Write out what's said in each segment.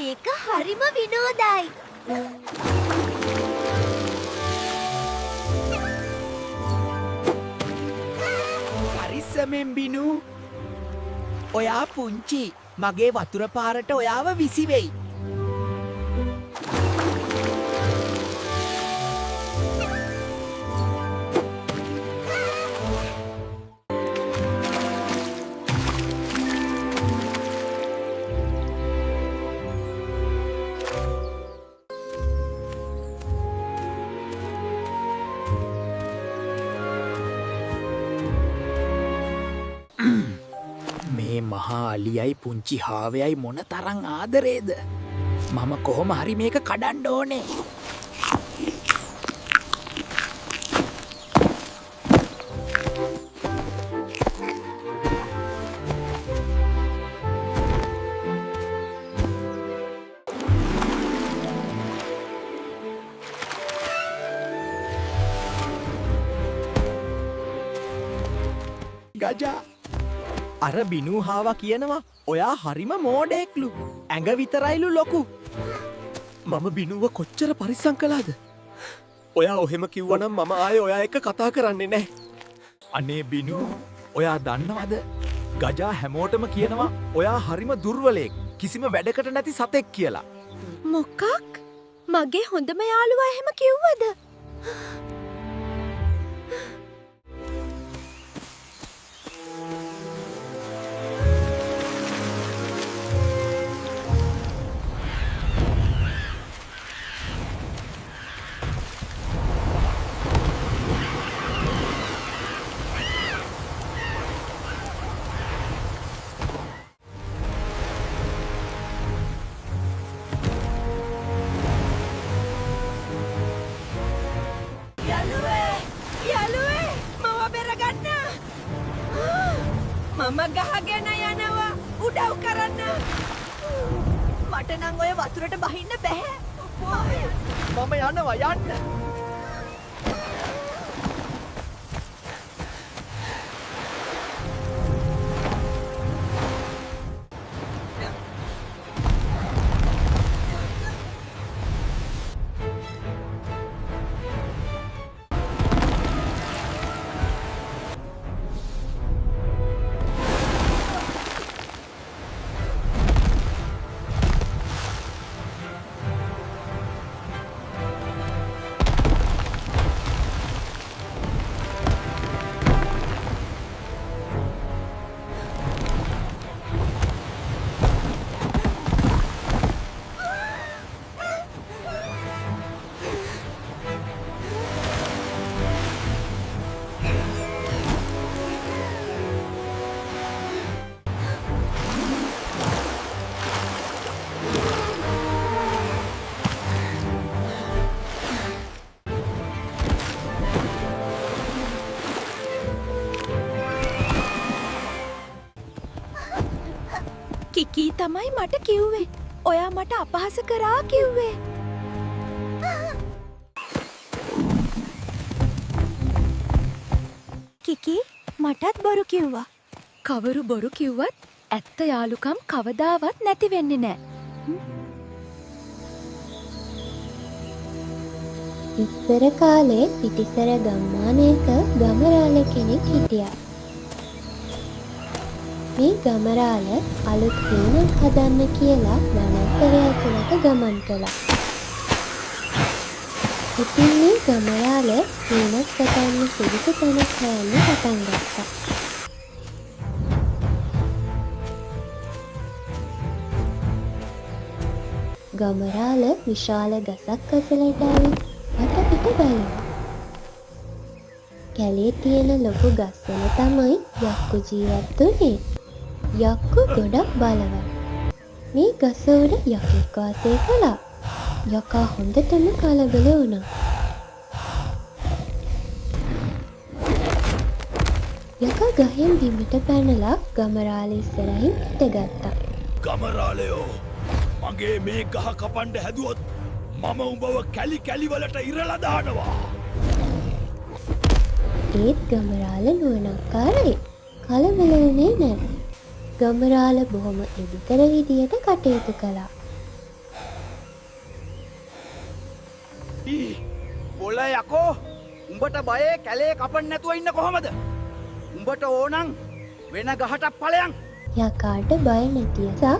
මේක හරිම විනෝදයි. පරිස්සමෙන් බිනු. ඔයා පුංචි. මගේ වතුර පාරට ඔයාව විසිවෙයි. මේ මහා අලියයි පුංචි හාවයයි මොන තරං ආදරේද. මම කොහොම හරි මේක කඩන්න ඕනේ. ගජා අර බිනූ හාවා කියනවා ඔයා හරිම මෝඩෙක්ලු. ඇඟ විතරයිලු ලොකු. මම බිනුව කොච්චර පරිස්සම් කළාද? ඔයා ඔහෙම කිව්වනම් මම ආයේ ඔයා එක්ක කතා කරන්නේ නැහැ. අනේ බිනූ, ඔයා දන්නවද? ගජා හැමෝටම කියනවා ඔයා හරිම දුර්වලයෙක්, කිසිම වැඩකට නැති සතෙක් කියලා. මොකක්? මගේ හොඳම යාළුවා එහෙම කිව්වද? මම ගහගෙන යනවා උදව් කරන්න. මට නම් ඔය වතුරට බහින්න බැහැ. මම යනවා යන්න. කිකී තමයි මට කිව්වේ. ඔයා මට අපහාස කරා කිව්වේ. කිකී මටත් බොරු කිව්වා. කවුරු බොරු කිව්වත් ඇත්ත යාළුකම් කවදාවත් නැති වෙන්නේ නෑ. ඉස්සර කාලේ පිටිසර ගම්මානයක ගමරාල කෙනෙක් හිටියා. මේ ගමරාල අලුත් හේනක් හදන්න කියලා වනාන්තරය ඇතුළට ගමන් කළා. ඉතින් මේ ගමරාල හේනක් ගතන්න සුදුසු තැනක් හොයන්න පටන් ගත්තා. ගමරාල විශාල ගසක් අසලට ඇවිත් වටපිට බලනවා. කැලේ තියෙන ලොකු ගස්වල තමයි යක්කු ජීවත් වුනේ. යක්කු ගොඩක් බලවත්. මේ ගස උඩ යකෙක් වාසය කළා. යකා හොඳටම කලබල වුණා. යකා ගහෙන් බිමට පැනලා ගමරාල ඉස්සරහින් හිටගත්තා. ගමරාලයෝ, මගේ මේ ගහ කපන්න හැදුවොත් මම උඹව කැලි කැලි වලට ඉරලා දානවා. ඒත් ගමරාල නුවණක්කාරයි. කලබල වුණේ නැහැ. ගමරාල බොහොම එදිතර විදියට කටයුතු කළා. බොල යකෝ උඹට බයේ කැලේ කපන්න නැතුව ඉන්න කොහමද? උඹට ඕනං වෙන ගහට ඵලයන්. යකාට බය නැති නිසා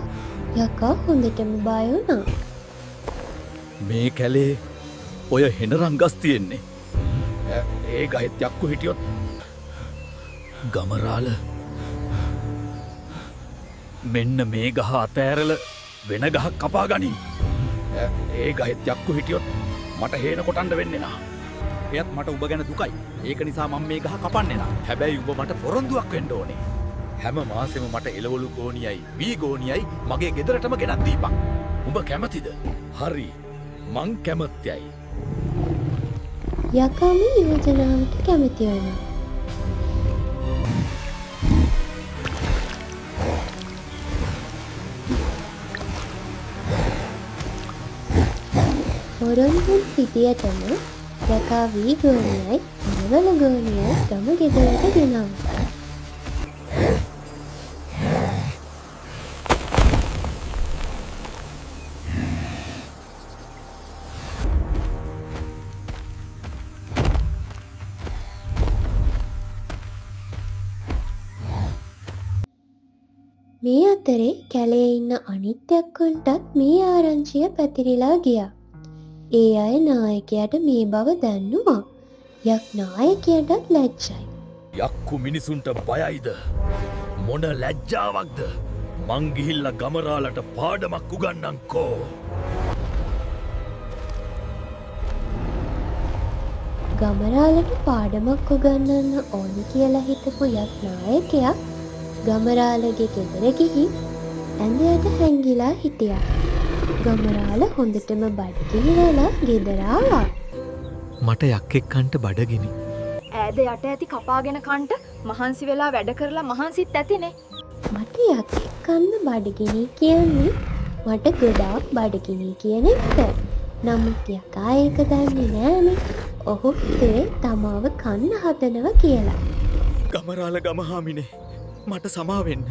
යකා හොඳටම බය වුණා. මේ කැලේ ඔය හෙනරං ගස් තියෙන්නේ. ඒ ගහෙත් යක්කු හිටියොත් ගමරාල මෙන්න මේ ගහ අතෑරල වෙන ගහක් කපා ගනින්. ඒ ගහෙත් යක්කු හිටියොත් මට හේන කොටන්ඩ වෙන්නේ නා. එයත් මට උඹ ගැන දුකයි. ඒක නිසා මම මේ ගහ කපන්නේ නා. හැබැයි උඹ මට පොරොන්දුවක් වෙන්න ඕනේ. හැම මාසෙම මට එළවලු ගෝනියයි වී ගෝනියයි මගේ ගෙදරටම ගෙනත් දීපන්. උඹ කැමතිද? හරි. මං කැමතියි. යකා මේ යෝජනාවට කැමති වුණා. පොරොන්දුන් සිටියටම යකා වී ගෝනියයි එළවලු ගෝනියයි ගම ගෙදරට ගෙනාවා. මේ අතරේ කැලේ ඉන්න අනිත් යක්කුන්ටත් මේ ආරංචිය පැතිරිලා ගියා. ඒ අය නායකයාට මේ බව දැන්නුවා. යක් නායකයාටත් ලැජ්ජයි. යක්කු මිනිසුන්ට බයයිද? මොන ලැජ්ජාවක්ද? මං ගිහිල්ලා ගමරාලට පාඩමක් උගන්නන්කෝ. ගමරාලට පාඩමක් උගන්නන්න ඕනි කියලා හිතපු යක් නායකයා ගමරාලගේ ගෙදර ගිහින් ඇඳයට හැංගිලා හිටියා. ගමරාල හොඳටම බඩගිනි වෙලා ගෙදර ආවා. මට යක්කෙක් කන්ට බඩගිනි. ඈද යට ඇති කපාගෙන කන්ට මහන්සි වෙලා වැඩ කරලා මහන්සිත් ඇතිනේ. මට යක්කෙක් කන්න බඩගිනි කියන්නේ මට ගොඩාක් බඩගිනි කියන එක. නමුත් යකා ඒක දන්නේ නෑනේ. ඔහු හිතුවේ තමාව කන්න හදනවා කියලා. ගමරාල ගමහාමිනේ මට සමාවෙන්න.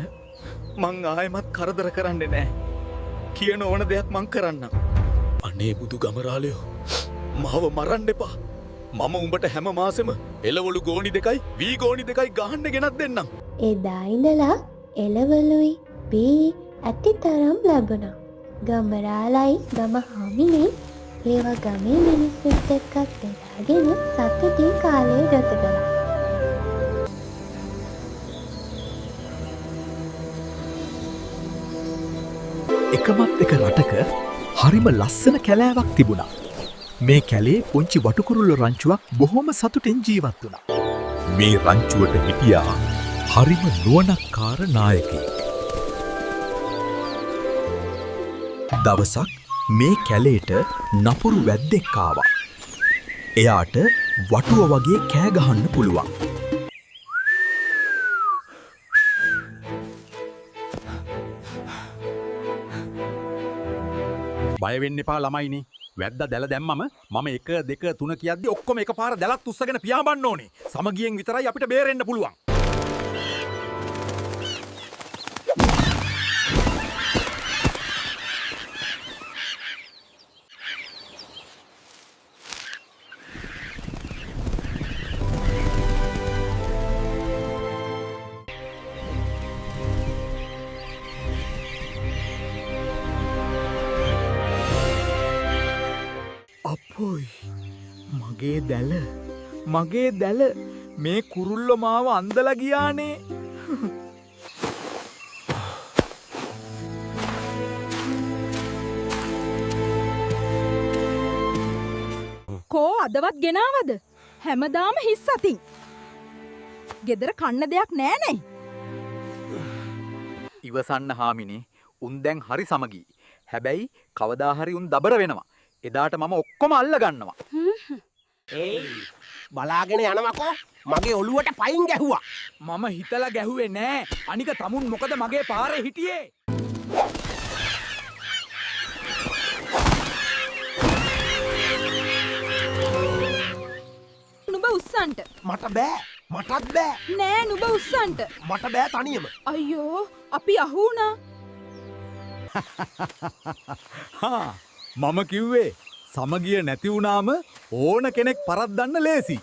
මං ආයෙමත් කරදර කරන්නේ නෑ. කියන ඕන දෙයක් මං කරන්නම්. අනේ බුදු ගමරාලයෝ මාව මරන්න එපා. මම උඹට හැම මාසෙම එළවලු ගෝනි දෙකයි වී ගෝනි දෙකයි ගහන්න ගෙනත් දෙන්නම්. එදා ඉඳලා එළවලුයි වී ඇති තරම් ලැබුණා. ගමරාලයි ගමහාමිනේ ඒවා ගමේ මිනිස්සුත් එක්කත් බෙදාගෙන සතුටින් කාලය ගත කළා. එකමත් එක රටක හරිම ලස්සන කැලෑවක් තිබුණා. මේ කැලේ පුංචි වටුකුරුල්ල රංචුවක් බොහොම සතුටෙන් ජීවත් වුණා. මේ රංචුවට හිටියා හරිම නුවණක්කාර නායකයෙක්. දවසක් මේ කැලේට නපුරු වැද්දෙක් ආවා. එයාට වටුව වගේ කෑ ගහන්න පුළුවන්. බය වෙන්න එපා ළමයිනි. වැද්දා දැල දැම්මම මම 1 2 3 කියද්දි ඔක්කොම එකපාර දැලත් උස්සගෙන පියාඹන්න ඕනේ. සමගියෙන් විතරයි අපිට බේරෙන්න පුළුවන්. අපොයි මගේ දැල මේ කුරුල්ල මාව අන්දලා ගියානේ. කෝ අදවත් ගෙනාවද? හැමදාම හිස් අතින්. ගෙදර කන්න දෙයක් නෑනේ. ඉවසන්න හාමිනේ. උන් දැන් හරි සමගී. හැබැයි කවදා හරි උන් දබර වෙනවා. එදාට මම ඔක්කොම අල්ල ගන්නවා. බලාගෙන යනවකෝ මගේ ඔළුවට පයින් ගැහුවා. මම හිතලා ගැහුවේ නෑ. අනික තමුන් මොකද මගේ පාරේ හිටියේ? නුඹ උස්සන්ට. මට බෑ. මටත් බෑ. නෑ නුඹ උස්සන්ට. මට බෑ තනියම. අයියෝ අපි අහු වුණා. හා මම කිව්වේ සමගිය නැති වුණාම ඕන කෙනෙක් පරද්දන්න ලේසි.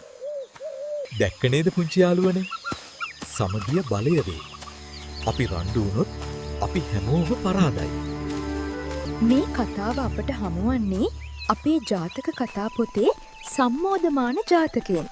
දැක්ක නේද පුංචි යාළුවනේ? සමගිය බලය වේ. අපි රණ්ඩු වුණොත් අපි හැමෝම පරාදයි. මේ කතාව අපට හමුවන්නේ අපේ ජාතක කතා පොතේ සම්මෝධමාන ජාතකයෙන්.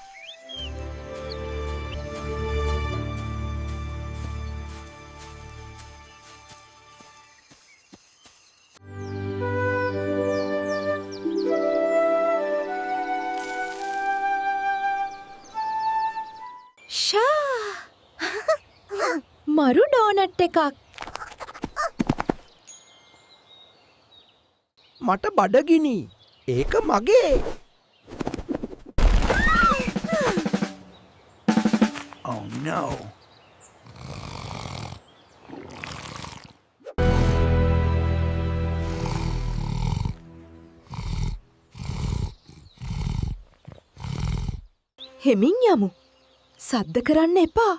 මරු ඩෝනට් එකක්. මට බඩගිනි. ඒක මගේ. Oh no. හෙමින් යමු. සද්ද කරන්න එපා.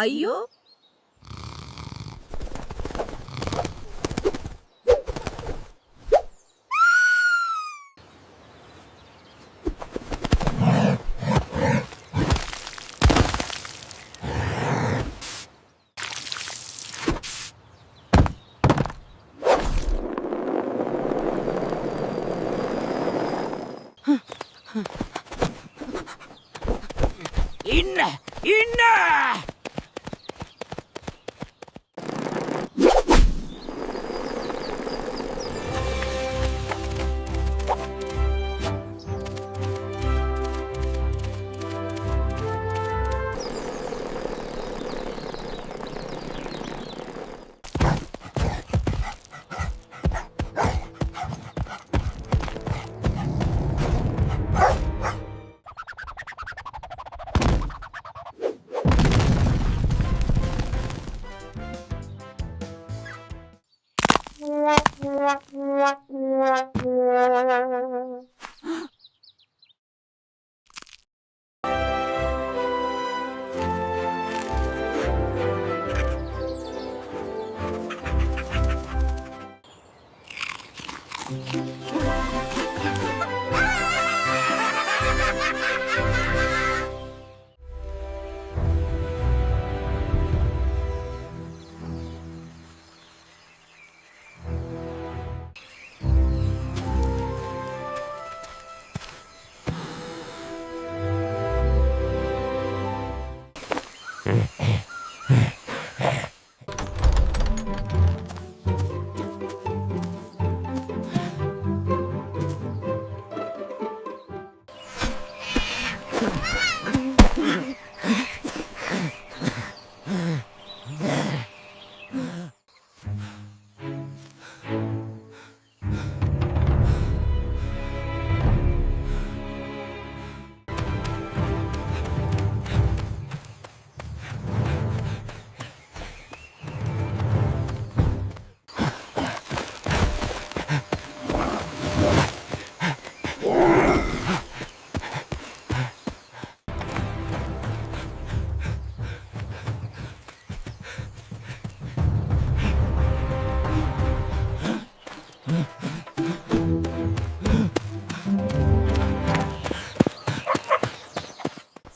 අයියෝ. ඉන්න!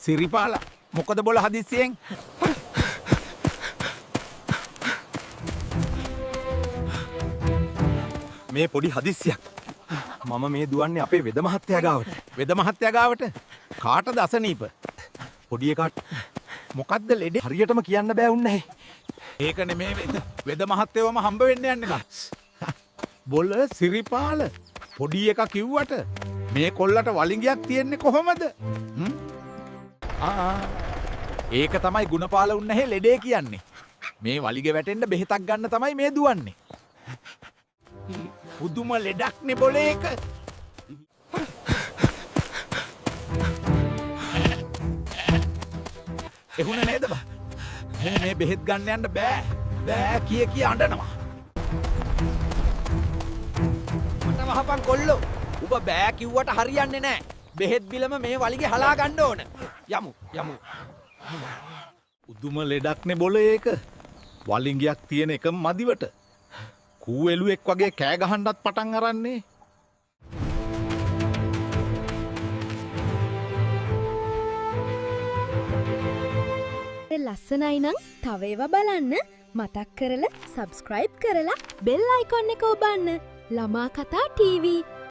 සිරිපාලා මොකද බොල හදිස්සියෙන්? මේ පොඩි හදිස්සියක්. මම මේ දුවන්නේ අපේ වෙද මහත්තයා ගාවට. වෙද මහත්තයා ගාවට? කාටද අසනීප? පොඩි එකාට මොකද්ද ලෙඩේ? හරියටම කියන්න බෑ උන්නේ. ඒක නෙමේ වෙද මහත්තයවම හම්බ වෙන්න යන්නේ. බොල සිරිපාල පොඩි එකා කිව්වට මේ කොල්ලට වලිගයක් තියෙන්නේ කොහොමද? ඒක තමයි ගුණපාල උන්නහේ ලෙඩේ කියන්නේ. මේ වලිග වැටෙන්න බෙහෙතක් ගන්න තමයි මේ දුවන්නේ. පුදුම ලෙඩක්නේ බොලේ එක. එහුණ නේද බා? මේ බෙහෙත් ගන්න යන්න බෑ කිය අඬනවා. මට වහපන් කොල්ලෝ. උඹ බෑ කිව්වට හරියන්නේ නෑ. බෙහෙත් බිලම මේ වලිගේ හලා ගන්න ඕන. යමු. පුදුම ලෙඩක්නේ බොලේ එක. වලිගයක් තියෙන එකම මදිවට. කූවෙලුවෙක් වගේ කෑගහන්ඩත් පටන් අරන්නේ. ලස්සනයි නම් තව ඒවා බලන්න මතක් කරලා සබස්ක්‍රයිබ් කරලා බෙල් අයිකොන් එක ඔබන්න. ළමා කතා ටීවී